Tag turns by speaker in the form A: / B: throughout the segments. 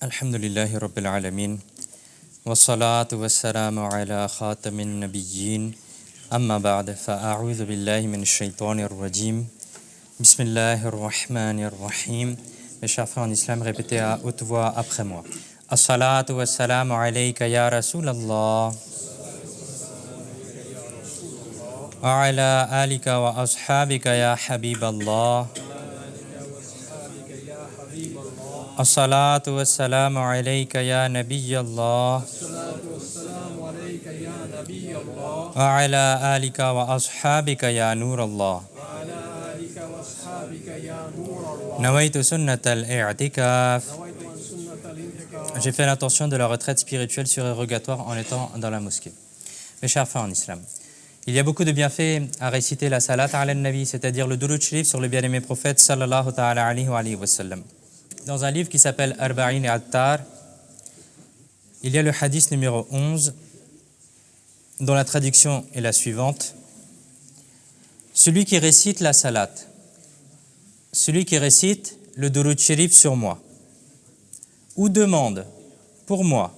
A: Alhamdulillahi Rabbil Alamin. Wassalatu wassalamu ala khatamin nabiyyin. Amma ba'd. Fa'a'udhu billahi min shaytanir rajim. Bismillahir rahmanir rahim. Mes chers frères en islam, répétez à haute voix après moi. As-salatu wassalamu alayka ya Rasulallah. Wa ala alika wa ashabika ya Habiballah. As-salatu wassalamu alayka ya Nabiyallah. Wa ala alika wa ashabika ya Nurallah. Nawaitu sunnat al-i'tikaf. J'ai fait l'intention de la retraite spirituelle surérogatoire en étant dans la mosquée. Mes chers frères en islam, il y a beaucoup de bienfaits à réciter la salat ala nabi, c'est-à-dire le durud sharif sur le bien-aimé prophète sallallahu ta'ala alayhi wa sallam. Dans un livre qui s'appelle Arba'in et Attar, il y a le hadith numéro 11, dont la traduction est la suivante. Celui qui récite la salat, celui qui récite le durud sharif sur moi, ou demande pour moi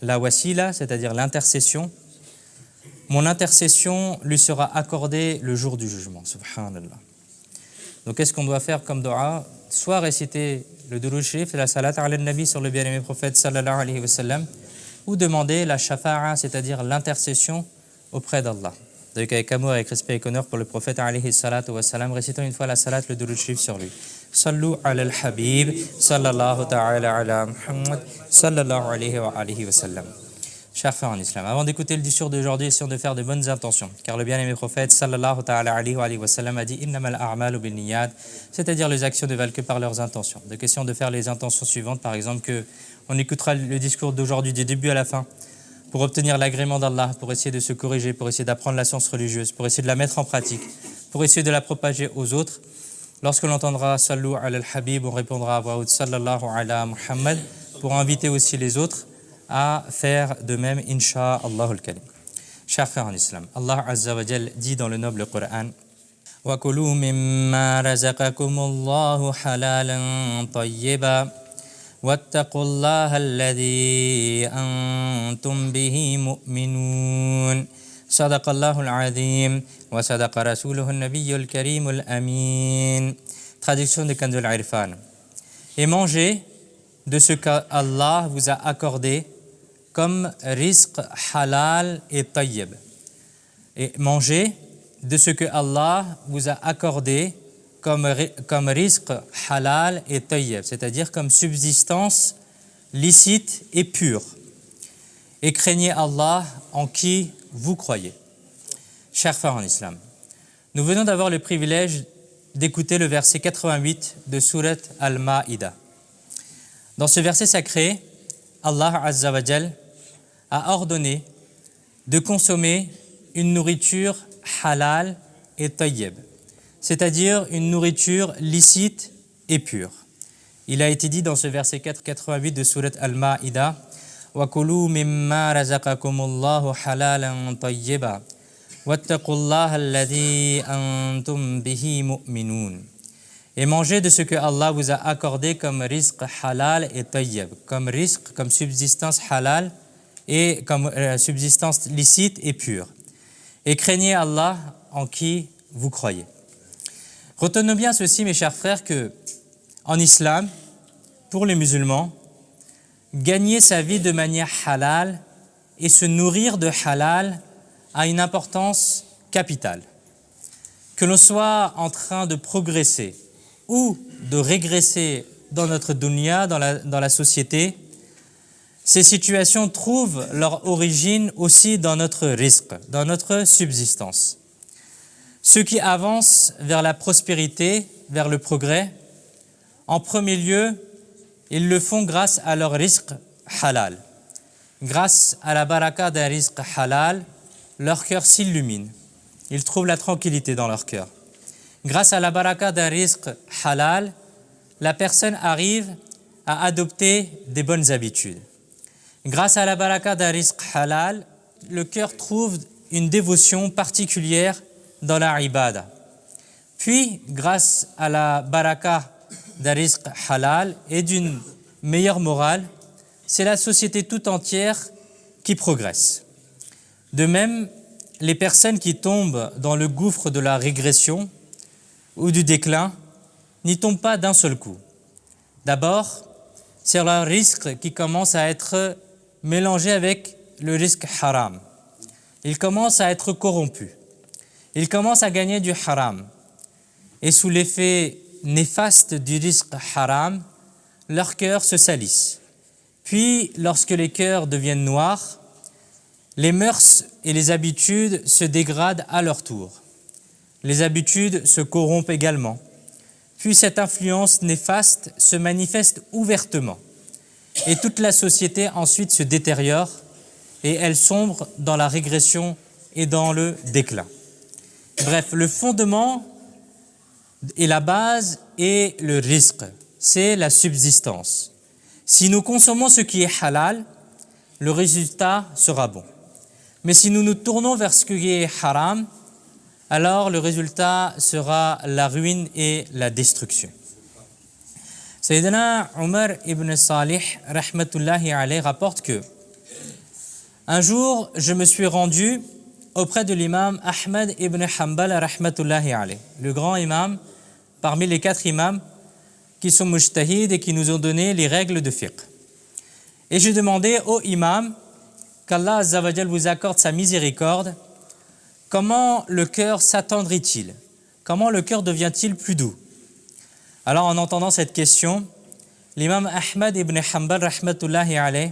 A: la wasila, c'est-à-dire l'intercession, mon intercession lui sera accordée le jour du jugement. Subhanallah. Donc qu'est-ce qu'on doit faire comme dua? Soit réciter le durud sharif et la salat ala nabi sur le bien-aimé prophète sallallahu alayhi wa sallam, ou demander la shafa'a, c'est-à-dire l'intercession auprès d'Allah. Donc avec amour, avec respect et honneur pour le prophète alayhi salatu wa sallam, récitons une fois la salat, le durud sharif sur lui. Sallu ala al-habib sallallahu ta'ala ala Muhammad sallallahu alayhi wa sallam. Chers frères en islam, avant d'écouter le discours d'aujourd'hui, essayons de faire de bonnes intentions, car le bien-aimé prophète sallallahu ta'ala alayhi wa sallam a dit innamal a'malu bin niyat, c'est-à-dire les actions ne valent que par leurs intentions. Donc essayons de faire les intentions suivantes, par exemple que on écoutera le discours d'aujourd'hui du début à la fin pour obtenir l'agrément d'Allah, pour essayer de se corriger, pour essayer d'apprendre la science religieuse, pour essayer de la mettre en pratique, pour essayer de la propager aux autres. Lorsque l'on entendra sallu ala al-habib, on répondra à voix haute sallallahu ala Muhammad, pour inviter aussi les autres à faire de même, insha'Allah al-kalim. Chers frères en islam, Allah Azza wa Jal dit dans le noble Coran wa kulu mimma razaqakumullahu halalan tayyiba wattaqullaha alladhi antum bihi mu'minun. Sadaqallahu al-azim wa sadaqa rasuluhu an-nabiyyul karimul amin. Traduction de Kanzul Irfan. Et mangez de ce qu'Allah vous a accordé comme rizq halal et tayyib. Et mangez de ce que Allah vous a accordé comme rizq halal et tayyib, c'est-à-dire comme subsistance licite et pure. Et craignez Allah en qui vous croyez. Chers frères en islam, nous venons d'avoir le privilège d'écouter le verset 88 de Surat Al-Ma'ida. Dans ce verset sacré, Allah Azza wa Jal a ordonné de consommer une nourriture halal et tayyib, c'est-à-dire une nourriture licite et pure. Il a été dit dans ce verset 88 de Surat Al-Ma'ida wa kulu mimma razaqakumullahu halalan tayyiba wattaqullaha alladhi antum bihi mu'minun. Et mangez de ce que Allah vous a accordé comme rizq halal et tayyib, comme rizq, comme subsistance halal et comme subsistance licite et pure. Et craignez Allah en qui vous croyez. Retenons bien ceci, mes chers frères, que en islam, pour les musulmans, gagner sa vie de manière halal et se nourrir de halal a une importance capitale. Que l'on soit en train de progresser ou de régresser dans notre dunya, dans la société, ces situations trouvent leur origine aussi dans notre rizq, dans notre subsistance. Ceux qui avancent vers la prospérité, vers le progrès, en premier lieu, ils le font grâce à leur rizq halal. Grâce à la baraka d'un rizq halal, leur cœur s'illumine. Ils trouvent la tranquillité dans leur cœur. Grâce à la baraka d'un rizq halal, la personne arrive à adopter des bonnes habitudes. Grâce à la baraka d'un rizq halal, le cœur trouve une dévotion particulière dans la ibada. Puis, grâce à la baraka d'un rizq halal et d'une meilleure morale, c'est la société tout entière qui progresse. De même, les personnes qui tombent dans le gouffre de la régression ou du déclin n'y tombent pas d'un seul coup. D'abord, c'est leur risque qui commence à être mélangé avec le risque haram. Ils commencent à être corrompus. Ils commencent à gagner du haram. Et sous l'effet néfaste du risque haram, leurs cœurs se salissent. Puis, lorsque les cœurs deviennent noirs, les mœurs et les habitudes se dégradent à leur tour. Les habitudes se corrompent également. Puis cette influence néfaste se manifeste ouvertement. Et toute la société ensuite se détériore et elle sombre dans la régression et dans le déclin. Bref, le fondement et la base est le rizq, c'est la subsistance. Si nous consommons ce qui est halal, le résultat sera bon. Mais si nous nous tournons vers ce qui est haram, alors le résultat sera la ruine et la destruction. Sayyidina Omar ibn Salih rahmatullahi alayhi rapporte que un jour, je me suis rendu auprès de l'imam Ahmad ibn Hanbal rahmatullahi alayhi, le grand imam parmi les 4 imams qui sont mujtahid et qui nous ont donné les règles de fiqh. Et j'ai demandé au imam qu'Allah Azza wa Jal vous accorde sa miséricorde. Comment le cœur s'attendrit-il? Comment le cœur devient-il plus doux? Alors en entendant cette question, l'imam Ahmad ibn Hanbal rahmatullahi alayhi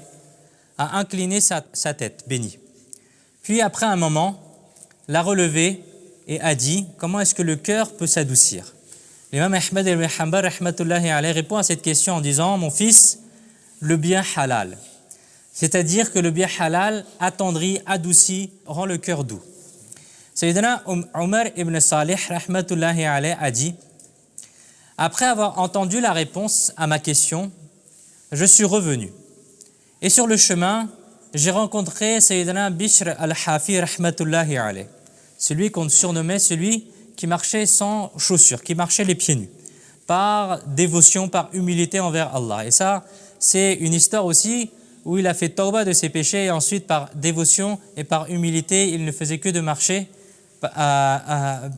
A: a incliné sa tête bénie. Puis après un moment, l'a relevé et a dit comment est-ce que le cœur peut s'adoucir? L'imam Ahmad ibn Hanbal rahmatullahi alayhi répond à cette question en disant mon fils, le bien halal. C'est-à-dire que le bien halal attendrit, adoucit, rend le cœur doux. Sayyidina Omar ibn Salih rahmatullahi alayhi a dit après avoir entendu la réponse à ma question, je suis revenu. Et sur le chemin, j'ai rencontré Sayyidina Bishr al-Hafi rahmatullahi alayhi, celui qu'on surnommait celui qui marchait sans chaussures, qui marchait les pieds nus, par dévotion, par humilité envers Allah. Et ça, c'est une histoire aussi où il a fait tawbah de ses péchés et ensuite par dévotion et par humilité, il ne faisait que de marcher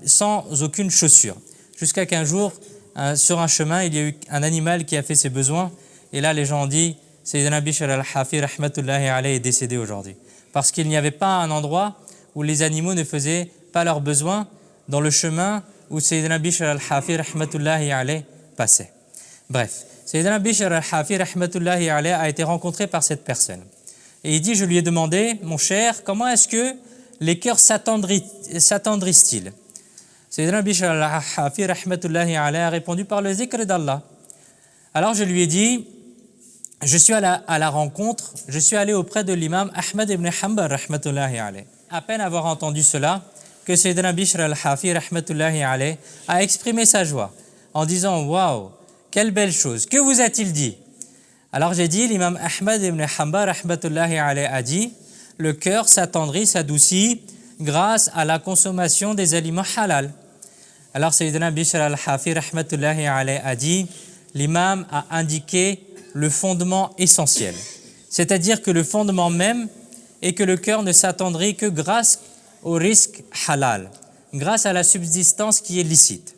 A: sans aucune chaussure. Jusqu'à qu'un jour, sur un chemin, il y a eu un animal qui a fait ses besoins. Et là, les gens ont dit, Sayyidina Bishr al-Hafi rahmatullahi alayhi est décédé aujourd'hui. Parce qu'il n'y avait pas un endroit où les animaux ne faisaient pas leurs besoins dans le chemin où Sayyidina Bishr al-Hafi rahmatullahi alayhi passait. Bref, Sayyidina Bishr al-Hafi rahmatullahi alayhi a été rencontré par cette personne. Et il dit, je lui ai demandé, mon cher, comment est-ce que les cœurs s'attendrissent-ils? Sayyidina Bishr al-Hafi rahmatullahi alayhi a répondu par le zikr d'Allah. Alors je lui ai dit, je suis à la rencontre, je suis allé auprès de l'imam Ahmad ibn Hanbal rahmatullahi alayhi. À peine avoir entendu cela, que Sayyidina Bishr al-Hafi rahmatullahi alayhi a exprimé sa joie en disant, waouh, quelle belle chose, que vous a-t-il dit? Alors j'ai dit, l'imam Ahmad ibn Hanbal rahmatullahi alayhi a dit, le cœur s'attendrit, s'adoucit grâce à la consommation des aliments halal. Alors Sayyidina Bishr al-Hafi rahmatullahi alayhi a dit, l'imam a indiqué le fondement essentiel, c'est-à-dire que le fondement même est que le cœur ne s'attendrit que grâce au risque halal, grâce à la subsistance qui est licite.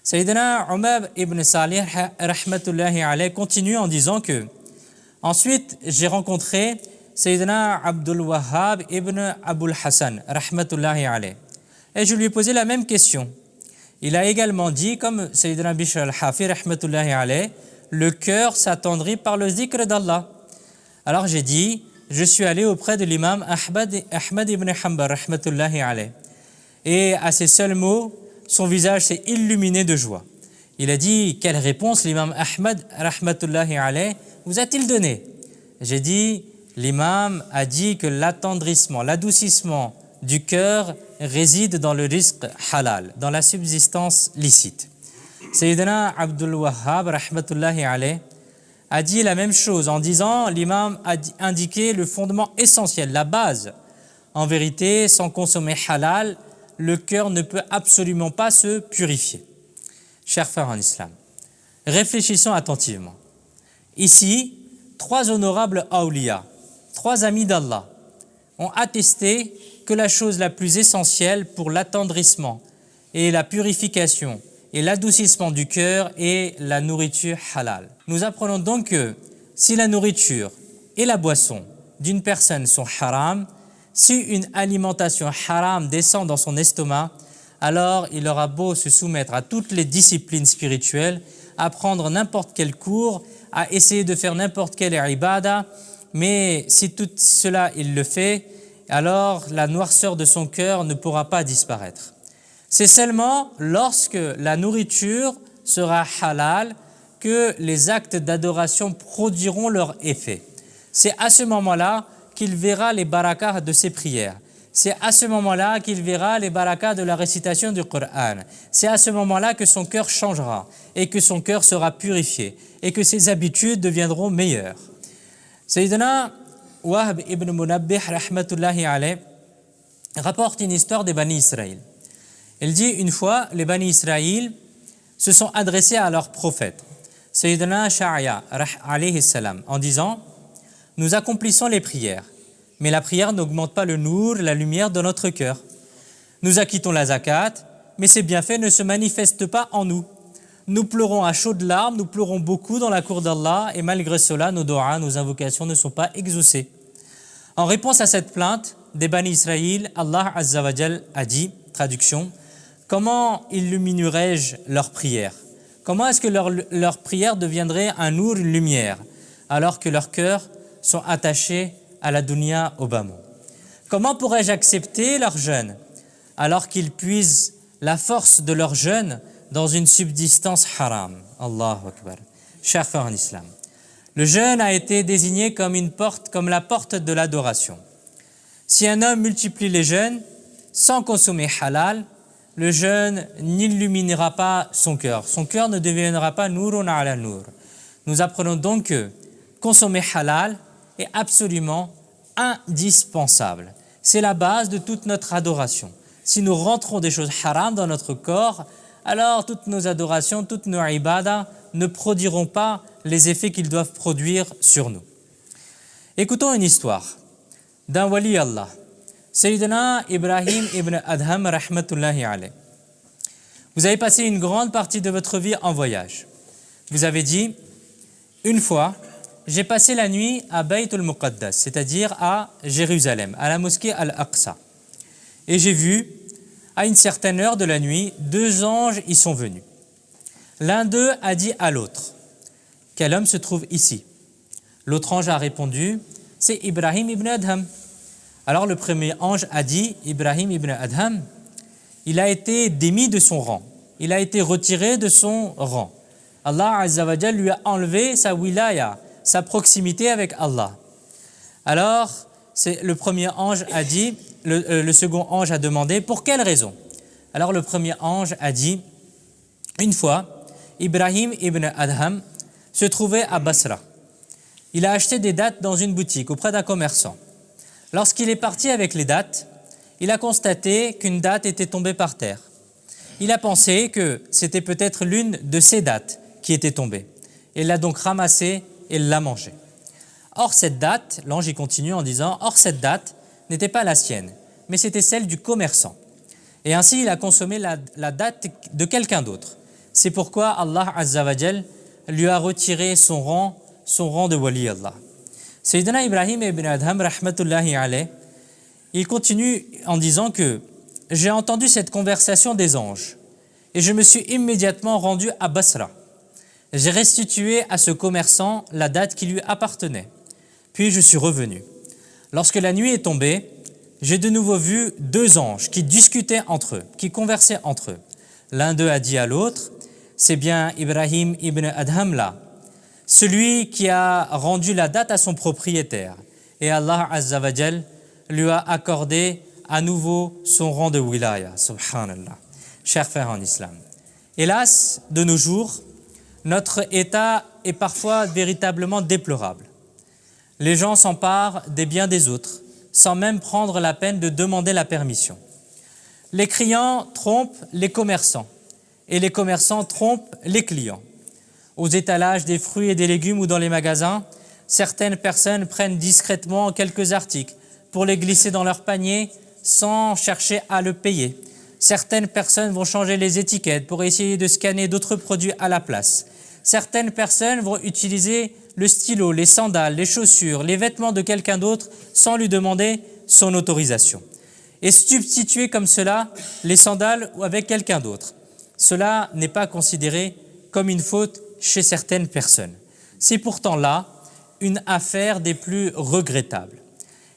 A: Sayyidina Omar ibn Salih rahmatullahi alayhi continue en disant que ensuite j'ai rencontré Sayyidina Abdul Wahhab ibn Abul Hassan rahmatullahi alayhi et je lui ai posé la même question. Il a également dit, comme Sayyidina Bishr al-Hafi rahmatullahi alayhi, le cœur s'attendrit par le zikr d'Allah. Alors j'ai dit, je suis allé auprès de l'imam Ahmad ibn Hanbal rahmatullahi alayhi et à ces seuls mots, son visage s'est illuminé de joie. Il a dit, quelle réponse l'imam Ahmad rahmatullahi alayhi vous a-t-il donné? J'ai dit, l'imam a dit que l'attendrissement, l'adoucissement du cœur réside dans le risque halal, dans la subsistance licite. Sayyidina Abdul Wahhab rahmatullahi alayhi a dit la même chose en disant, l'imam a indiqué le fondement essentiel, la base. En vérité, sans consommer halal, le cœur ne peut absolument pas se purifier. Chers frères en islam, réfléchissons attentivement. Ici, 3 honorables awliya, 3 amis d'Allah, ont attesté que la chose la plus essentielle pour l'attendrissement et la purification et l'adoucissement du cœur est la nourriture halal. Nous apprenons donc que si la nourriture et la boisson d'une personne sont haram, si une alimentation haram descend dans son estomac, alors il aura beau se soumettre à toutes les disciplines spirituelles, à prendre n'importe quel cours, à essayer de faire n'importe quelle ibada, mais si tout cela il le fait, alors la noirceur de son cœur ne pourra pas disparaître. C'est seulement lorsque la nourriture sera halal que les actes d'adoration produiront leur effet. C'est à ce moment-là qu'il verra les barakas de ses prières. C'est à ce moment-là qu'il verra les barakas de la récitation du Coran. C'est à ce moment-là que son cœur changera et que son cœur sera purifié et que ses habitudes deviendront meilleures. Sayyidina Wahb ibn Munabbih rahmatullahi alayh rapporte une histoire des Bani Israël. Il dit une fois, les Bani Israël se sont adressés à leur prophète, Sayyidina Sha'ya alayhi salam, en disant: nous accomplissons les prières, mais la prière n'augmente pas le nour, la lumière de notre cœur. Nous acquittons la zakat, mais ces bienfaits ne se manifestent pas en nous. Nous pleurons à chaudes larmes, nous pleurons beaucoup dans la cour d'Allah, et malgré cela, nos doigts, nos invocations ne sont pas exaucées. En réponse à cette plainte des Bani Israël, Allah Azza wa Jal a dit, traduction, comment illuminerai-je leurs prières? Comment est-ce que leur prière deviendrait un nour, une lumière, alors que leurs cœurs sont attachés à la dunya, au bas monde? Comment pourrais-je accepter leur jeûne alors qu'ils puisent la force de leur jeûne dans une subsistance haram? Allahu Akbar. Chers frères en islam, le jeûne a été désigné comme une porte, comme la porte de l'adoration. Si un homme multiplie les jeûnes sans consommer halal, le jeûne n'illuminera pas son cœur. Son cœur ne deviendra pas nourun ala nour. Nous apprenons donc que consommer halal est absolument indispensable. C'est la base de toute notre adoration. Si nous rentrons des choses haram dans notre corps, alors toutes nos adorations, toutes nos ibadas ne produiront pas les effets qu'ils doivent produire sur nous. Écoutons une histoire d'un wali Allah, Sayyidina Ibrahim ibn Adham rahmatullahi alayh. Vous avez passé une grande partie de votre vie en voyage. Vous avez dit, une fois, j'ai passé la nuit à Bayt al-Muqaddas, c'est-à-dire à Jérusalem, à la mosquée Al-Aqsa. Et j'ai vu, à une certaine heure de la nuit, 2 anges y sont venus. L'un d'eux a dit à l'autre, « Quel homme se trouve ici ?» L'autre ange a répondu, « C'est Ibrahim ibn Adham. » Alors le premier ange a dit, « Ibrahim ibn Adham, il a été démis de son rang, il a été retiré de son rang. Allah Azza wa Jal lui a enlevé sa wilaya, sa proximité avec Allah. » Alors, le premier ange a dit, le second ange a demandé, pour quelle raison? Alors le premier ange a dit, une fois, Ibrahim ibn Adham se trouvait à Basra. Il a acheté des dattes dans une boutique auprès d'un commerçant. Lorsqu'il est parti avec les dattes, il a constaté qu'une date était tombée par terre. Il a pensé que c'était peut-être l'une de ces dattes qui était tombée. Il l'a donc ramassée et l'a mangée. Or cette date, l'ange y continue en disant, or cette date n'était pas la sienne, mais c'était celle du commerçant. Et ainsi il a consommé la date de quelqu'un d'autre. C'est pourquoi Allah Azza wa Jal lui a retiré son rang de wali Allah. Sayyidina Ibrahim ibn Adham rahmatullahi alayh, il continue en disant que j'ai entendu cette conversation des anges et je me suis immédiatement rendu à Basra. J'ai restitué à ce commerçant la date qui lui appartenait. Puis je suis revenu. Lorsque la nuit est tombée, j'ai de nouveau vu 2 anges qui discutaient entre eux, qui conversaient entre eux. L'un d'eux a dit à l'autre, c'est bien Ibrahim ibn Adham là, celui qui a rendu la date à son propriétaire. Et Allah Azza wa Jal lui a accordé à nouveau son rang de wilaya, subhanallah. Chers frères en islam, hélas, de nos jours, notre état est parfois véritablement déplorable. Les gens s'emparent des biens des autres, sans même prendre la peine de demander la permission. Les clients trompent les commerçants, et les commerçants trompent les clients. Aux étalages des fruits et des légumes ou dans les magasins, Certaines personnes prennent discrètement quelques articles pour les glisser dans leur panier sans chercher à le payer. Certaines personnes vont changer les étiquettes pour essayer de scanner d'autres produits à la place. Certaines personnes vont utiliser le stylo, les sandales, les chaussures, les vêtements de quelqu'un d'autre sans lui demander son autorisation. Et substituer comme cela les sandales avec quelqu'un d'autre. Cela n'est pas considéré comme une faute chez certaines personnes. C'est pourtant là une affaire des plus regrettables.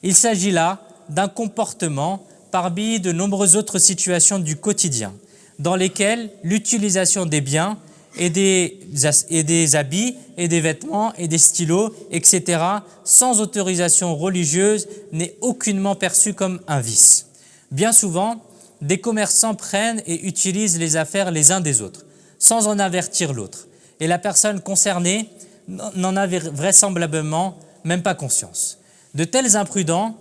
A: Il s'agit là d'un comportement parmi de nombreuses autres situations du quotidien dans lesquelles l'utilisation des biens et des habits et des vêtements et des stylos, etc., sans autorisation religieuse n'est aucunement perçue comme un vice. Bien souvent, des commerçants prennent et utilisent les affaires les uns des autres, sans en avertir l'autre. Et la personne concernée n'en a vraisemblablement même pas conscience. De tels imprudents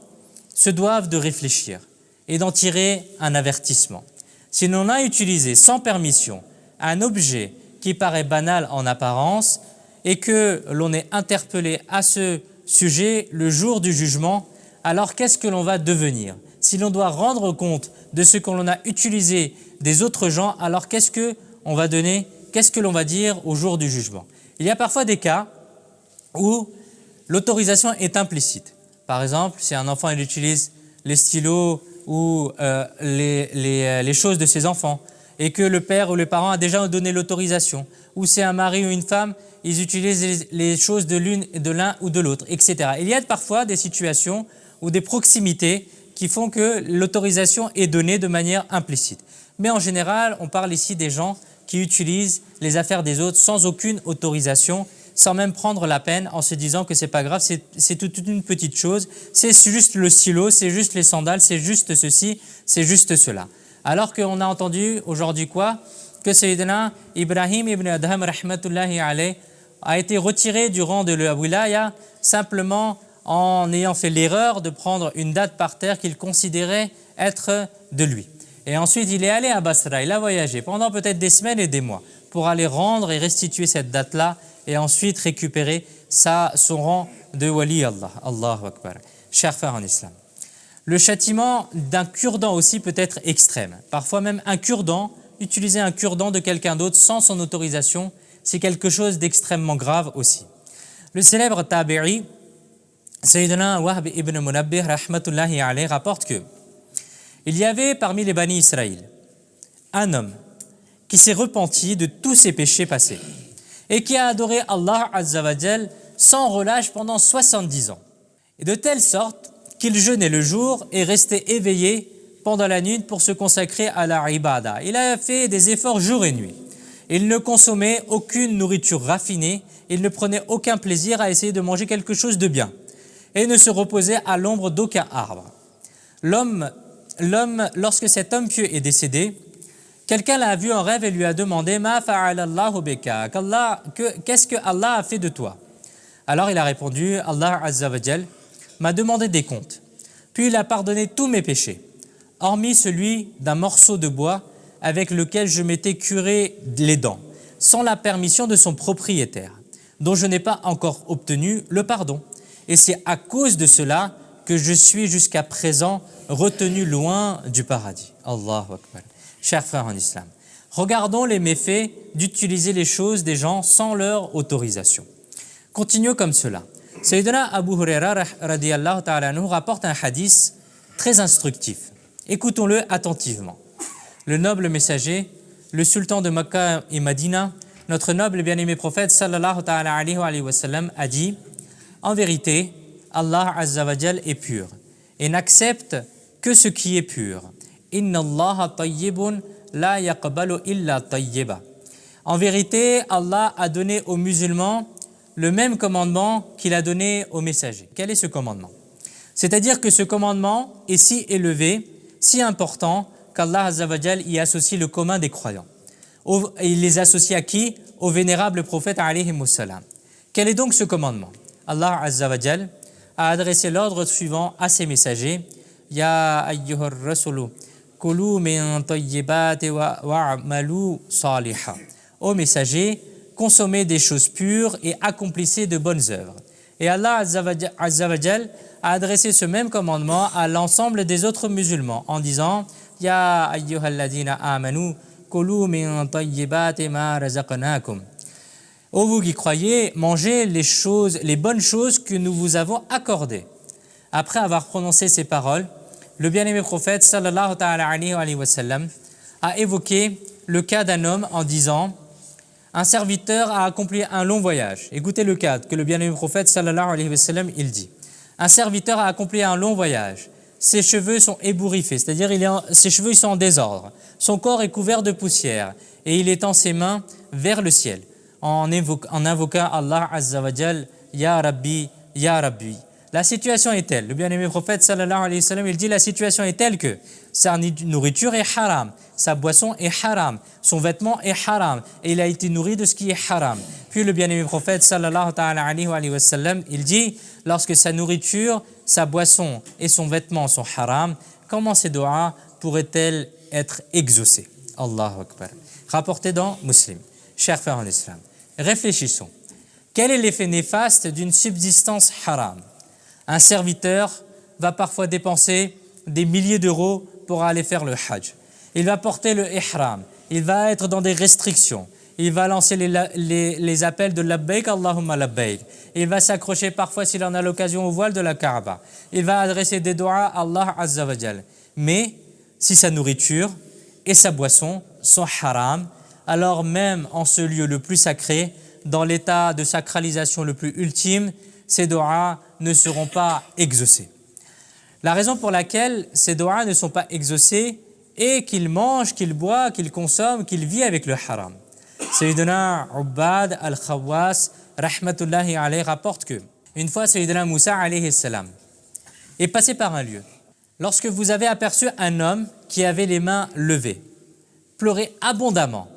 A: se doivent de réfléchir et d'en tirer un avertissement. Si l'on a utilisé sans permission un objet qui paraît banal en apparence et que l'on est interpellé à ce sujet le jour du jugement, alors qu'est-ce que l'on va devenir? Si l'on doit rendre compte de ce que l'on a utilisé des autres gens, alors qu'est-ce que l'on va donner, qu'est-ce que l'on va dire au jour du jugement? Il y a parfois des cas où l'autorisation est implicite. Par exemple, si un enfant il utilise les stylos ou les choses de ses enfants et que le père ou le parent a déjà donné l'autorisation, ou c'est un mari ou une femme, ils utilisent les choses de l'un ou de l'autre, etc. Il y a parfois des situations ou des proximités qui font que l'autorisation est donnée de manière implicite. Mais en général, on parle ici des gens qui utilisent les affaires des autres sans aucune autorisation, sans même prendre la peine en se disant que c'est pas grave, c'est toute une petite chose, c'est juste le stylo, c'est juste les sandales, c'est juste ceci, c'est juste cela. Alors qu'on a entendu aujourd'hui quoi? Que Sayyidina Ibrahim ibn Adham rahmatullahi alayh a été retiré du rang de la wilaya simplement en ayant fait l'erreur de prendre une date par terre qu'il considérait être de lui. Et ensuite, il est allé à Basra, il a voyagé pendant peut-être des semaines et des mois pour aller rendre et restituer cette date-là et ensuite récupérer son rang de wali Allah. Allahu Akbar. Chers frères en islam. Le châtiment d'un cure-dent aussi peut être extrême. Parfois même un cure-dent, utiliser un cure-dent de quelqu'un d'autre sans son autorisation, c'est quelque chose d'extrêmement grave aussi. Le célèbre tabi'i, Sayyidina Wahb ibn Munabbih rahmatullahi alayh, rapporte que il y avait parmi les Bani Israël un homme qui s'est repenti de tous ses péchés passés et qui a adoré Allah Azza wa Jal sans relâche pendant 70 ans. Et de telle sorte qu'il jeûnait le jour et restait éveillé pendant la nuit pour se consacrer à la ibada. Il a fait des efforts jour et nuit. Il ne consommait aucune nourriture raffinée, il ne prenait aucun plaisir à essayer de manger quelque chose de bien et ne se reposait à l'ombre d'aucun arbre. Lorsque cet homme pieux est décédé, quelqu'un l'a vu en rêve et lui a demandé « Ma fa'alallahu bika » qu'est-ce que Allah a fait de toi? Alors il a répondu « Allah Azza wa Jal m'a demandé des comptes, puis il a pardonné tous mes péchés, hormis celui d'un morceau de bois avec lequel je m'étais curé les dents, sans la permission de son propriétaire, dont je n'ai pas encore obtenu le pardon. Et c'est à cause de cela que je suis jusqu'à présent retenu loin du paradis. » Allahu Akbar. Chers frères en islam, regardons les méfaits d'utiliser les choses des gens sans leur autorisation. Continuons comme cela. Sayyidina Abu Huraira radiyallahu ta'ala anhu rapporte un hadith très instructif. Écoutons-le attentivement. Le noble messager, le sultan de Makkah et Madina, notre noble et bien-aimé prophète sallallahu ta'ala alayhi wa sallam a dit « En vérité, Allah Azza wa Jal est pur et n'accepte que ce qui est pur. Inna Allah tayyibun la yaqbalu illa tayyiba. » En vérité, Allah a donné aux musulmans le même commandement qu'il a donné aux messagers. Quel est ce commandement? C'est-à-dire que ce commandement est si élevé, si important, qu'Allah Azza wa Jal y associe le commun des croyants. Il les associe à qui? Au vénérable prophète alayhi salam. Quel est donc ce commandement? Allah Azza wa Jal a adressé l'ordre suivant à ses messagers. Ya ayyuhar rasulu kulu min tayyibati wa'malu saliha. Ô messagers, consommez des choses pures et accomplissez de bonnes œuvres. Et Allah Azza wa Jal a adressé ce même commandement à l'ensemble des autres musulmans en disant « Ya ayyuhalladhina amanu kulu min tayyibati ma razaqnakum » Ô vous qui croyez, mangez les bonnes choses que nous vous avons accordées. Après avoir prononcé ces paroles, le bien-aimé prophète sallallahu ta'ala alayhi wa sallam a évoqué le cas d'un homme en disant un serviteur a accompli un long voyage. Écoutez le cas que le bien-aimé prophète sallallahu alayhi wa sallam il dit. Un serviteur a accompli un long voyage. Ses cheveux sont ébouriffés, c'est-à-dire ses cheveux sont en désordre. Son corps est couvert de poussière et il étend ses mains vers le ciel en invoquant Allah Azza wa Jal, Ya Rabbi, Ya Rabbi. La situation est telle, le bien-aimé prophète sallallahu alayhi wa sallam, il dit la situation est telle que sa nourriture est haram, sa boisson est haram, son vêtement est haram et il a été nourri de ce qui est haram. Puis le bien-aimé prophète sallallahu alayhi wa sallam, il dit lorsque sa nourriture, sa boisson et son vêtement sont haram, comment ces doigts pourraient-elles être exaucées? Allahu Akbar. Rapporté dans Muslim. Chers frères en islam, réfléchissons. Quel est l'effet néfaste d'une subsistance haram? Un serviteur va parfois dépenser des milliers d'euros pour aller faire le hajj. Il va porter le ihram, il va être dans des restrictions, il va lancer les appels de labbaik Allahumma labbaik, il va s'accrocher parfois s'il en a l'occasion au voile de la Kaaba, il va adresser des doigts à Allah Azza wa Jal. Mais si sa nourriture et sa boisson sont haram, alors même en ce lieu le plus sacré, dans l'état de sacralisation le plus ultime, ces doigts ne seront pas exaucés. La raison pour laquelle ces doigts ne sont pas exaucés est qu'il mange, qu'il boit, qu'il consomme, qu'il vit avec le haram. Sayyidina Ubbad al-Khawwas, rahmatullahi alayhi, rapporte que une fois Sayyidina Moussa alayhi salam est passé par un lieu. Lorsque vous avez aperçu un homme qui avait les mains levées, pleurait abondamment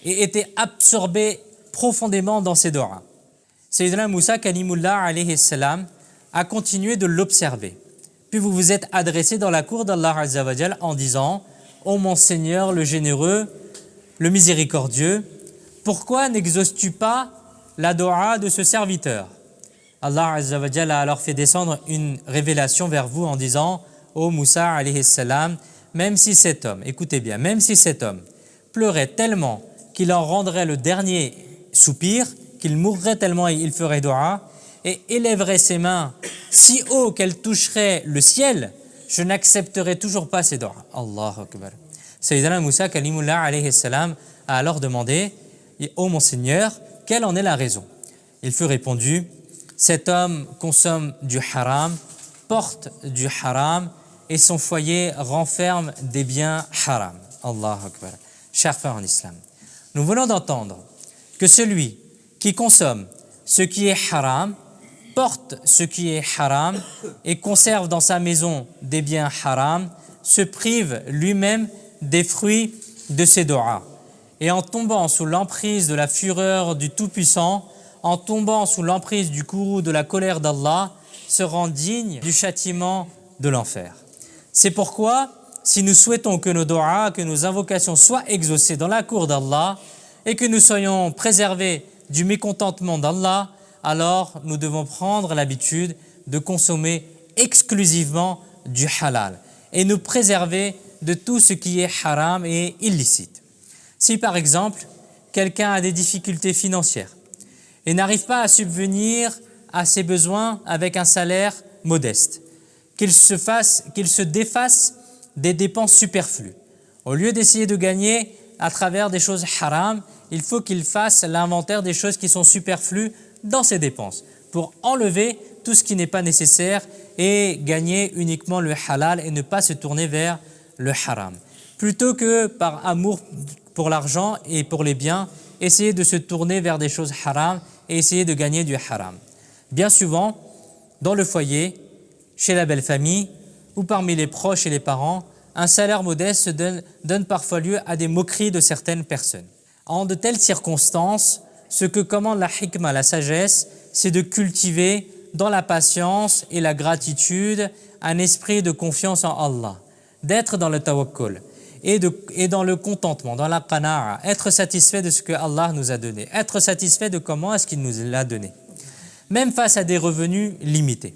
A: et était absorbé profondément dans ses doigts, Sayyidina Moussa kalimullah alayhi salam a continué de l'observer. Puis vous vous êtes adressé dans la cour d'Allah Azza wa Jal en disant « Ô mon Seigneur le généreux, le miséricordieux, pourquoi n'exauces-tu pas la doua de ce serviteur ?» Allah Azza wa Jal a alors fait descendre une révélation vers vous en disant « Ô Moussa alayhi salam, même si cet homme, écoutez bien, même si cet homme pleurait tellement qu'il en rendrait le dernier soupir, qu'il mourrait tellement et il ferait doua, et élèverait ses mains si haut qu'elles toucheraient le ciel, je n'accepterai toujours pas ses doigts. Allahu Akbar. Sayyidina Moussa kalimullah alayhi salam a alors demandé « Ô mon Seigneur, quelle en est la raison ?» Il fut répondu « Cet homme consomme du haram, porte du haram et son foyer renferme des biens haram. » Allahu Akbar. Chers frères en islam, nous venons d'entendre que celui qui consomme ce qui est haram, porte ce qui est haram et conserve dans sa maison des biens haram, se prive lui-même des fruits de ses doigts. Et en tombant sous l'emprise de la fureur du Tout-Puissant, en tombant sous l'emprise du courroux de la colère d'Allah, se rend digne du châtiment de l'enfer. C'est pourquoi, si nous souhaitons que nos doigts, que nos invocations soient exaucées dans la cour d'Allah et que nous soyons préservés du mécontentement d'Allah, alors nous devons prendre l'habitude de consommer exclusivement du halal et nous préserver de tout ce qui est haram et illicite. Si par exemple, quelqu'un a des difficultés financières et n'arrive pas à subvenir à ses besoins avec un salaire modeste, qu'il se défasse des dépenses superflues. Au lieu d'essayer de gagner à travers des choses haram, il faut qu'il fasse l'inventaire des choses qui sont superflues dans ses dépenses pour enlever tout ce qui n'est pas nécessaire et gagner uniquement le halal et ne pas se tourner vers le haram. Plutôt que par amour pour l'argent et pour les biens, essayer de se tourner vers des choses haram et essayer de gagner du haram. Bien souvent, dans le foyer, chez la belle famille ou parmi les proches et les parents, un salaire modeste donne parfois lieu à des moqueries de certaines personnes. En de telles circonstances, ce que commande la hikmah, la sagesse, c'est de cultiver dans la patience et la gratitude un esprit de confiance en Allah, d'être dans le tawakkul et dans le contentement, dans la qana'a, être satisfait de ce que Allah nous a donné, être satisfait de comment est-ce qu'il nous l'a donné. même face à des revenus limités.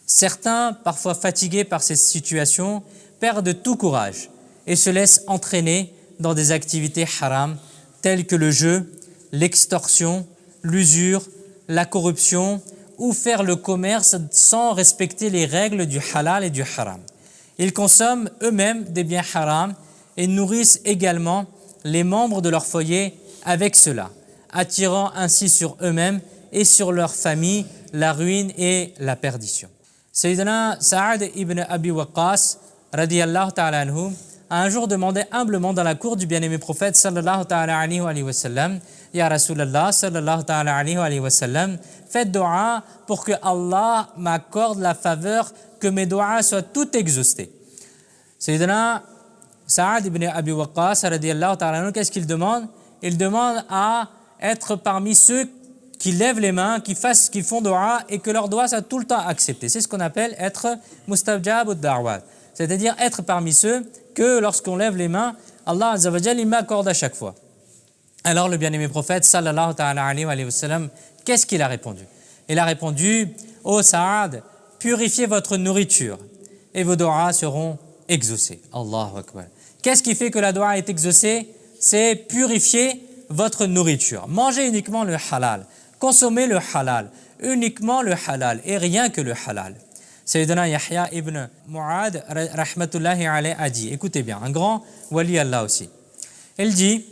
A: Certains, parfois fatigués par ces situations, perdent tout courage et se laissent entraîner dans des activités haram telles que le jeu, l'extorsion, l'usure, la corruption ou faire le commerce sans respecter les règles du halal et du haram. Ils consomment eux-mêmes des biens haram et nourrissent également les membres de leur foyer avec cela, attirant ainsi sur eux-mêmes et sur leur famille la ruine et la perdition. Sayyidina Sa'ad ibn Abi Waqqas, radiyallahu ta'ala anhu, a un jour demandé humblement dans la cour du bien-aimé prophète sallallahu ta'ala alayhi wa sallam, Ya Rasulallah sallallahu ta'ala alayhi wa sallam, faites dua pour que Allah m'accorde la faveur que mes doigts soient toutes exaucés. Sayyidina Sa'ad ibn Abi Waqqas, radiyallahu ta'ala anhu, qu'est-ce qu'il demande? Il demande à être parmi ceux qui lèvent les mains, qui font dua et que leur dua soit tout le temps accepté. C'est ce qu'on appelle être mustajab ad-da'wat, c'est-à-dire être parmi ceux que lorsqu'on lève les mains, Allah Azza wa Jal, il m'accorde à chaque fois. Alors le bien-aimé prophète sallallahu ta'ala alayhi wa sallam, qu'est-ce qu'il a répondu? Il a répondu: Ô Sa'ad, purifiez votre nourriture et vos doigts seront exaucés. Allahu Akbar. Qu'est-ce qui fait que la doua est exaucée? C'est purifier votre nourriture. Mangez uniquement le halal. Consommez le halal. Uniquement le halal et rien que le halal. Sayyidina Yahya ibn Mu'ad rahmatullahi alayhi a dit, écoutez bien, un grand wali Allah aussi. Il dit,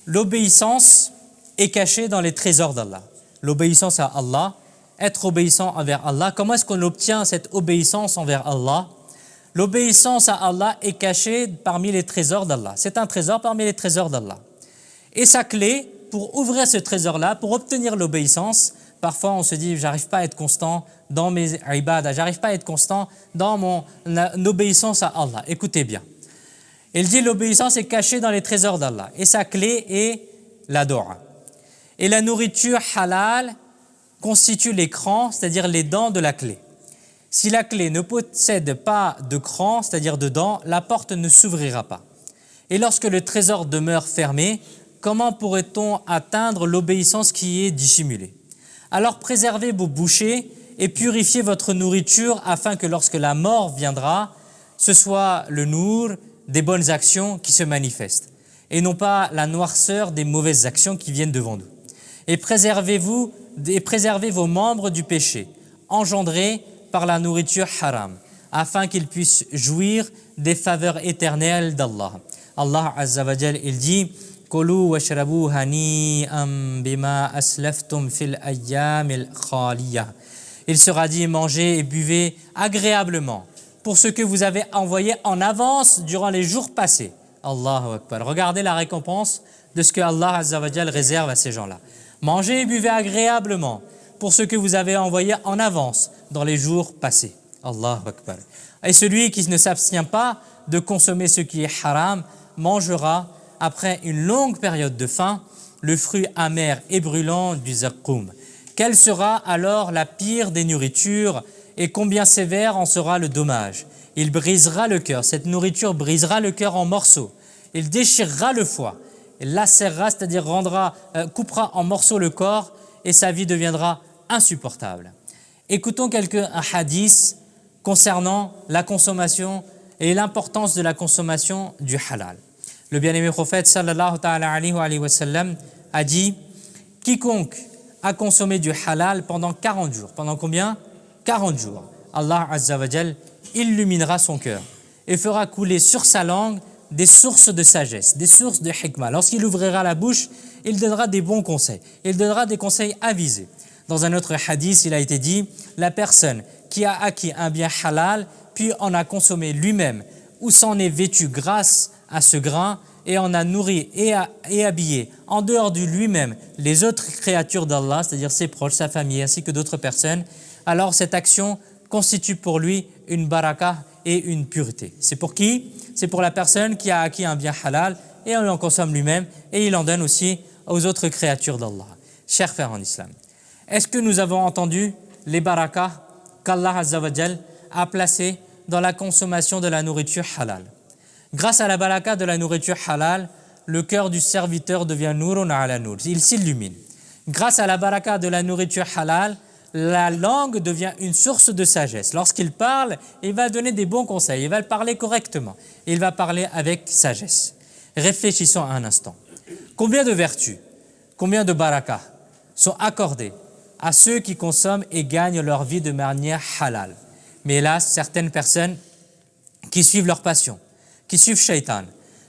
A: l'obéissance est cachée dans les trésors d'Allah. L'obéissance à Allah, être obéissant envers Allah. Comment est-ce qu'on obtient cette obéissance envers Allah? L'obéissance à Allah est cachée parmi les trésors d'Allah. C'est un trésor parmi les trésors d'Allah. Et sa clé pour ouvrir ce trésor-là, pour obtenir l'obéissance, parfois on se dit, j'arrive pas à être constant dans mes ibadah, j'arrive pas à être constant dans mon obéissance à Allah. Écoutez bien. Il dit, l'obéissance est cachée dans les trésors d'Allah. Et sa clé est la dua. Et la nourriture halal constitue l'écran, c'est-à-dire les dents de la clé. Si la clé ne possède pas de cran, c'est-à-dire de dents, la porte ne s'ouvrira pas. Et lorsque le trésor demeure fermé, comment pourrait-on atteindre l'obéissance qui est dissimulée? Alors préservez vos bouchées et purifiez votre nourriture afin que lorsque la mort viendra, ce soit le nour des bonnes actions qui se manifestent et non pas la noirceur des mauvaises actions qui viennent devant nous. Et préservez vos membres du péché, engendrés par la nourriture haram, afin qu'ils puissent jouir des faveurs éternelles d'Allah. Allah Azza wa Jal, il dit, Kulu washrabu hani'an bima aslaftum fil ayyamil khaliya. Il sera dit, mangez et buvez agréablement pour ce que vous avez envoyé en avance durant les jours passés. Allahu Akbar. Regardez la récompense de ce que Allah Azza wa Jal réserve à ces gens-là. Mangez et buvez agréablement pour ce que vous avez envoyé en avance dans les jours passés. Allahu Akbar. Et celui qui ne s'abstient pas de consommer ce qui est haram mangera, après une longue période de faim, le fruit amer et brûlant du zaqqum. Quelle sera alors la pire des nourritures et combien sévère en sera le dommage? Il brisera le cœur, cette nourriture brisera le cœur en morceaux. Il déchirera le foie, il lacérera, c'est-à-dire coupera en morceaux le corps et sa vie deviendra insupportable. Écoutons quelques hadiths concernant la consommation et l'importance de la consommation du halal. Le bien-aimé prophète sallallahu ta'ala alayhi wa sallam a dit, quiconque a consommé du halal pendant 40 jours. Pendant combien? 40 jours. Allah Azza wa Jal illuminera son cœur et fera couler sur sa langue des sources de sagesse, des sources de hikmah. Lorsqu'il ouvrira la bouche, il donnera des bons conseils. Il donnera des conseils avisés. Dans un autre hadith, il a été dit, la personne qui a acquis un bien halal, puis en a consommé lui-même, ou s'en est vêtu grâce à ce grain, et en a nourri et habillé en dehors de lui-même les autres créatures d'Allah, c'est-à-dire ses proches, sa famille, ainsi que d'autres personnes, alors cette action constitue pour lui une baraka et une pureté. C'est pour qui? C'est pour la personne qui a acquis un bien halal et on en consomme lui-même et il en donne aussi aux autres créatures d'Allah. Chers frères en islam, est-ce que nous avons entendu les barakas qu'Allah Azza wa Jal a placés dans la consommation de la nourriture halal? Grâce à la baraka de la nourriture halal, le cœur du serviteur devient nourun ala nour, il s'illumine. Grâce à la baraka de la nourriture halal, la langue devient une source de sagesse. Lorsqu'il parle, il va donner des bons conseils, il va le parler correctement, il va parler avec sagesse. Réfléchissons un instant. Combien de vertus, combien de barakas sont accordées à ceux qui consomment et gagnent leur vie de manière halal? Mais hélas, certaines personnes qui suivent leur passion, qui suivent Shaitan,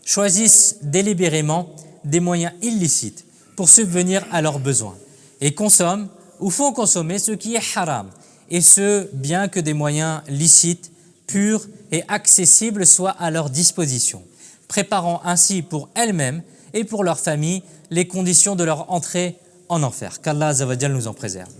A: choisissent délibérément des moyens illicites pour subvenir à leurs besoins et consomment ou font consommer ce qui est haram, et ce, bien que des moyens licites, purs et accessibles soient à leur disposition, préparant ainsi pour elles-mêmes et pour leur famille les conditions de leur entrée en enfer. Qu'Allah Azza wa Jal nous en préserve.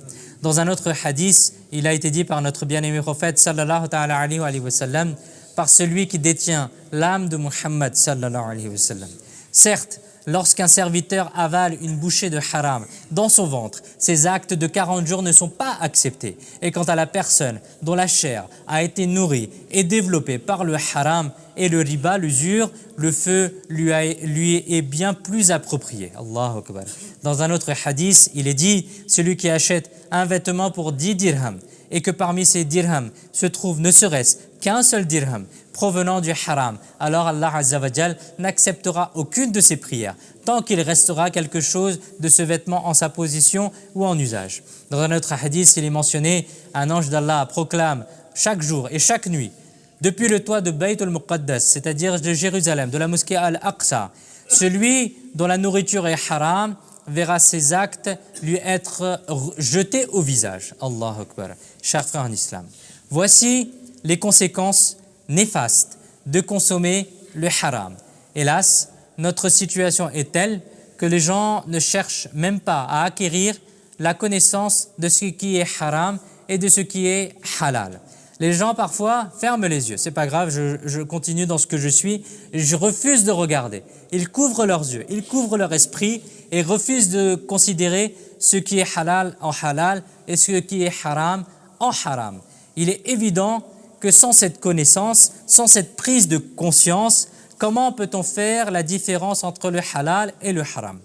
A: Dans un autre hadith, il a été dit par notre bien-aimé prophète sallallahu ta'ala alayhi wa sallam, par celui qui détient l'âme de Muhammad sallallahu alayhi wa sallam. Certes, lorsqu'un serviteur avale une bouchée de haram dans son ventre, ses actes de 40 jours ne sont pas acceptés. Et quant à la personne dont la chair a été nourrie et développée par le haram et le riba, l'usure, le feu lui est bien plus approprié. Allahu Akbar. Dans un autre hadith, il est dit, celui qui achète un vêtement pour 10 dirhams et que parmi ces dirhams se trouve ne serait-ce qu'un seul dirham provenant du haram, alors Allah Azza wa Jal n'acceptera aucune de ses prières tant qu'il restera quelque chose de ce vêtement en sa position ou en usage. Dans un autre hadith, il est mentionné, un ange d'Allah proclame chaque jour et chaque nuit, depuis le toit de Bayt al-Muqaddas, c'est-à-dire de Jérusalem, de la mosquée Al-Aqsa, celui dont la nourriture est haram verra ses actes lui être jetés au visage. Allahu Akbar. Chers frères en islam, voici les conséquences néfastes de consommer le haram. Hélas, notre situation est telle que les gens ne cherchent même pas à acquérir la connaissance de ce qui est haram et de ce qui est halal. Les gens parfois ferment les yeux, c'est pas grave, je continue dans ce que je suis, je refuse de regarder. Ils couvrent leurs yeux, ils couvrent leur esprit et refusent de considérer ce qui est halal en halal et ce qui est haram en haram. Il est évident que sans cette connaissance, sans cette prise de conscience, comment peut-on faire la différence entre le halal et le haram?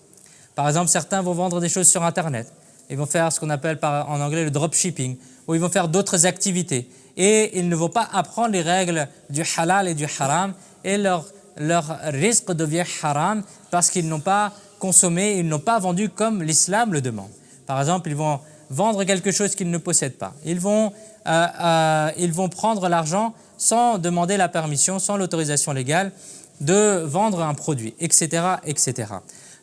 A: Par exemple, certains vont vendre des choses sur Internet, ils vont faire ce qu'on appelle en anglais le dropshipping, ou ils vont faire d'autres activités et ils ne vont pas apprendre les règles du halal et du haram et leur risque devient haram parce qu'ils n'ont pas consommé, ils n'ont pas vendu comme l'islam le demande. Par exemple, ils vont vendre quelque chose qu'ils ne possèdent pas. Ils vont prendre l'argent sans demander la permission, sans l'autorisation légale de vendre un produit, etc., etc.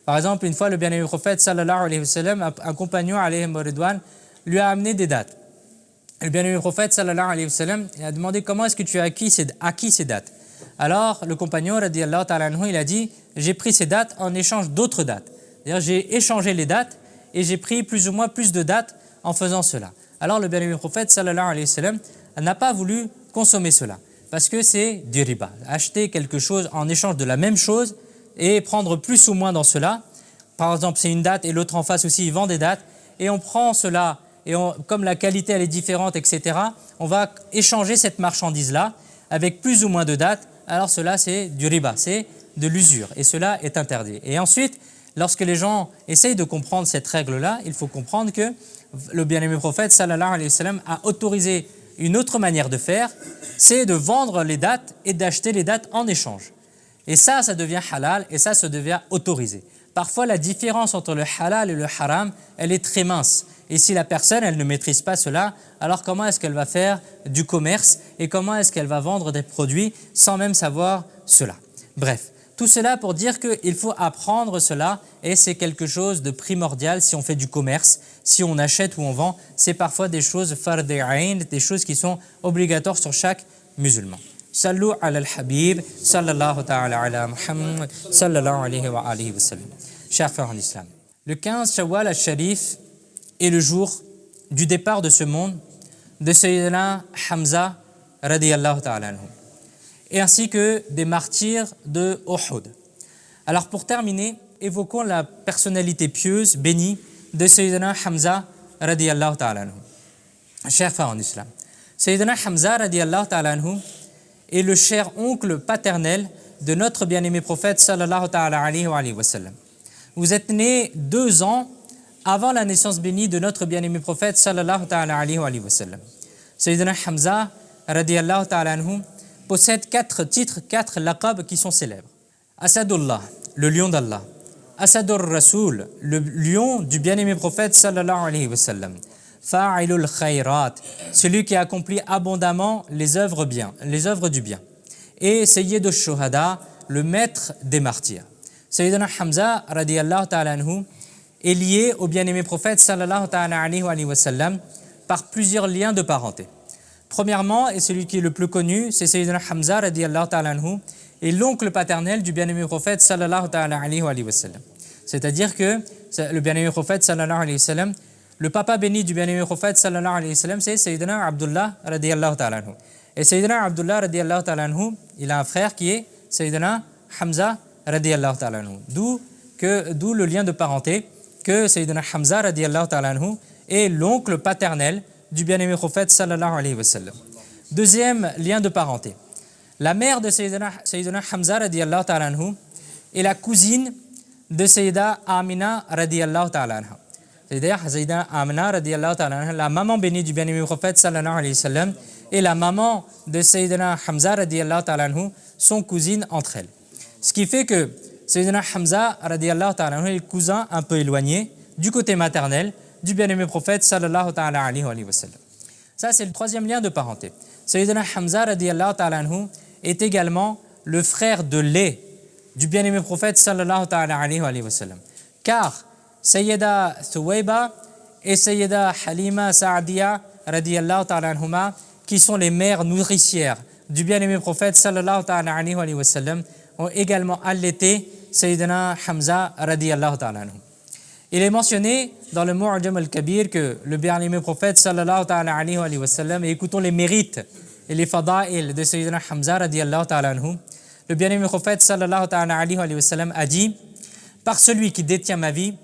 A: Par exemple, une fois, le bien-aimé prophète, sallallahu alayhi wa sallam, un compagnon, alayhi wa ridwan, lui a amené des dates. Le bien-aimé prophète, sallallahu alayhi wa sallam, il a demandé comment est-ce que tu as acquis ces dates. Alors, le compagnon, radiyallahu ta'ala anhu, il a dit, j'ai pris ces dates en échange d'autres dates. C'est-à-dire, j'ai échangé les dates et j'ai pris plus ou moins plus de dates en faisant cela. Alors, le bien-aimé prophète, sallallahu alayhi wa sallam, n'a pas voulu consommer cela parce que c'est du riba. Acheter quelque chose en échange de la même chose et prendre plus ou moins dans cela. Par exemple, c'est une date et l'autre en face aussi, il vend des dates et on prend cela et comme la qualité elle est différente, etc., on va échanger cette marchandise-là avec plus ou moins de dates. Alors cela, c'est du riba, c'est de l'usure et cela est interdit. Et ensuite, lorsque les gens essayent de comprendre cette règle-là, il faut comprendre que le bien-aimé prophète, sallallahu alayhi wa sallam, a autorisé une autre manière de faire, c'est de vendre les dates et d'acheter les dates en échange. Et ça devient halal et ça devient autorisé. Parfois, la différence entre le halal et le haram, elle est très mince. Et si la personne, elle ne maîtrise pas cela, alors comment est-ce qu'elle va faire du commerce et comment est-ce qu'elle va vendre des produits sans même savoir cela? Bref, tout cela pour dire qu'il faut apprendre cela et c'est quelque chose de primordial si on fait du commerce, si on achète ou on vend. C'est parfois des choses fard ayn, des choses qui sont obligatoires sur chaque musulman. Sallu ala al-habib, sallallahu ta'ala ala Muhammad, sallallahu alayhi wa alihi wa sallam. Chers frères en islam, le 15 Shawwal al-Sharif est le jour du départ de ce monde de Sayyidina Hamza radiyallahu ta'ala anhu, et ainsi que des martyrs de Uhud. Alors pour terminer, évoquons la personnalité pieuse, bénie de Sayyidina Hamza radiyallahu ta'ala anhu. Chers frères en islam, Sayyidina Hamza radiyallahu ta'ala anhu est le cher oncle paternel de notre bien-aimé prophète sallallahu ta'ala alayhi wa sallam. Vous êtes né 2 ans avant la naissance bénie de notre bien-aimé prophète sallallahu ta'ala alayhi wa sallam. Sayyidina Hamza radiyallahu ta'ala anhu possède 4 titres, 4 laqab qui sont célèbres. Asadullah, le lion d'Allah. Asadur Rasoul, le lion du bien-aimé prophète sallallahu alayhi wa sallam. Fa'ilul khayrat, celui qui accomplit abondamment les œuvres du bien. Et Sayyidul Shuhada, le maître des martyrs. Sayyidina Hamza radiyallahu ta'ala anhu est lié au bien-aimé prophète sallallahu ta'ala alayhi wa sallam par plusieurs liens de parenté. Premièrement, et celui qui est le plus connu, c'est Sayyidina Hamza radiyallahu ta'ala anhu et l'oncle paternel du bien-aimé prophète sallallahu ta'ala alayhi wa sallam. C'est-à-dire que le bien-aimé prophète sallallahu alayhi wa sallam, le papa béni du bien-aimé prophète sallallahu alayhi wa sallam, c'est Sayyidina Abdullah radiyallahu ta'ala anhu. Et Sayyidina Abdullah radiyallahu ta'ala anhu, il a un frère qui est Sayyidina Hamza radiyallahu ta'ala anhu. D'où le lien de parenté que Sayyidina Hamza radiyallahu ta'ala anhu est l'oncle paternel du bien-aimé prophète sallallahu alayhi wa sallam. Deuxième lien de parenté. La mère de Sayyidina Hamza radiyallahu ta'ala anhu est la cousine de Sayyida Amina radiyallahu ta'ala anha. C'est-à-dire Sayyida Amina radiyallahu ta'ala anha, la maman bénie du bien-aimé prophète sallallahu alayhi wa sallam, et la maman de Sayyidina Hamza radiyallahu ta'ala anhu sont cousines entre elles. Ce qui fait que Sayyidina Hamza radiyallahu ta'ala anhu est le cousin un peu éloigné du côté maternel du bien-aimé prophète sallallahu ta'ala alayhi wa sallam. Ça, c'est le troisième lien de parenté. Sayyidina Hamza radiyallahu ta'ala anhu est également le frère de lait du bien-aimé prophète sallallahu ta'ala alayhi wa sallam. Car Sayyida Thuwayba et Sayyida Halima Sa'adiya radiyallahu ta'ala anhuma, qui sont les mères nourricières du bien-aimé prophète sallallahu ta'ala alayhi wa sallam, ont également allaité Sayyidina Hamza radiyallahu ta'ala anhu. Il est mentionné dans le Mu'jam al-Kabir que le bien-aimé prophète sallallahu ta'ala alayhi wa sallam, et écoutons les mérites et les fada'il de Sayyidina Hamza radiyallahu ta'ala anhu, le bien-aimé prophète sallallahu ta'ala alayhi wa sallam a dit: par celui qui détient ma vie,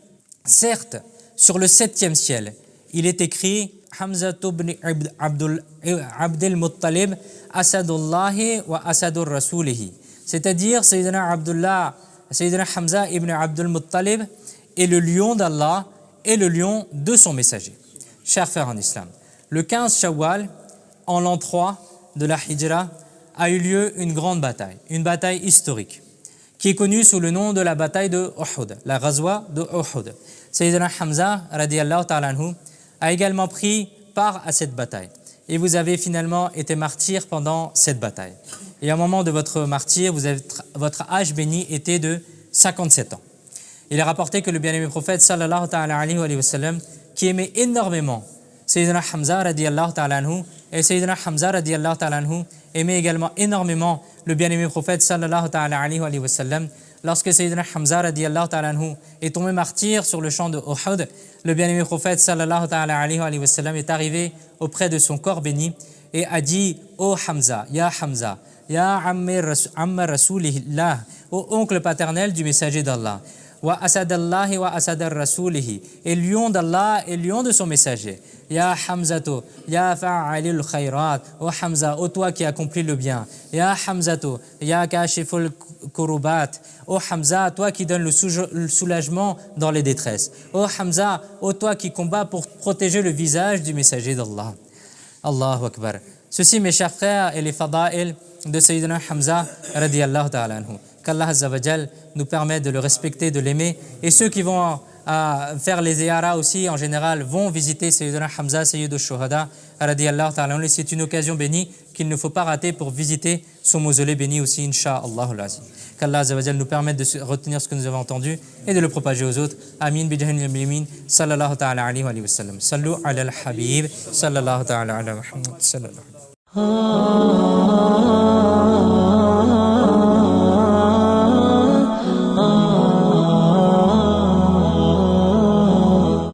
A: certes, sur le 7e ciel, il est écrit Hamza ibn Abdul Muttalib Asadullahi wa Asadur Rasulihi. C'est-à-dire Sayyidina Hamza ibn Abdul Muttalib est le lion d'Allah et le lion de son messager. Chers frères en islam, le 15 Shawwal, en l'an 3 de la Hijra, a eu lieu une grande bataille, une bataille historique, qui est connue sous le nom de la bataille de Uhud, la Ghazwa de Uhud. Sayyidina Hamza radiyallahu ta'ala anhu a également pris part à cette bataille. Et vous avez finalement été martyr pendant cette bataille. Et à un moment de votre martyr, votre âge béni était de 57 ans. Il est rapporté que le bien-aimé prophète sallallahu ta'ala alayhi wa sallam, qui aimait énormément Sayyidina Hamza radiyallahu ta'ala anhu, et Sayyidina Hamza radiyallahu ta'ala anhu aimait également énormément le bien-aimé prophète sallallahu ta'ala alayhi wa sallam. Lorsque Sayyidina Hamza radiyallahu ta'ala anhu est tombé martyr sur le champ de Uhud, le bien-aimé prophète sallallahu ta'ala alayhi wa sallam est arrivé auprès de son corps béni et a dit: ô Hamza, ya Ammar Rasulillah, ô oncle paternel du messager d'Allah, wa asadallahi wa asadar rasulihi, et lion d'Allah et lion de son messager. Ya Hamzato, ya fa'alil khayrat, ô Hamza, ô toi qui accomplis le bien. Ya Hamzato, ya kashiful kurubat, ô Hamza, toi qui donnes le soulagement dans les détresses. Ô Hamza, ô toi qui combats pour protéger le visage du messager d'Allah. Allahu Akbar. Ceci, mes chers frères, et les fada'il de Sayyidina Hamza radiyallahu ta'ala anhu. Qu'Allah Azza wa Jal nous permette de le respecter, de l'aimer. Et ceux qui vont faire les ziyara aussi, en général, vont visiter Sayyidina Hamza, Sayyidul Shuhada radiyallahu ta'ala anhu. C'est une occasion bénie qu'il ne faut pas rater pour visiter son mausolée béni aussi, insha'Allah al-Azim. Qu'Allah Azza wa Jal nous permette de retenir ce que nous avons entendu et de le propager aux autres. Amin bijahil yamin sallallahu ta'ala alayhi wa sallam. Sallu ala al-habib sallallahu ta'ala ala Muhammad sallallahu.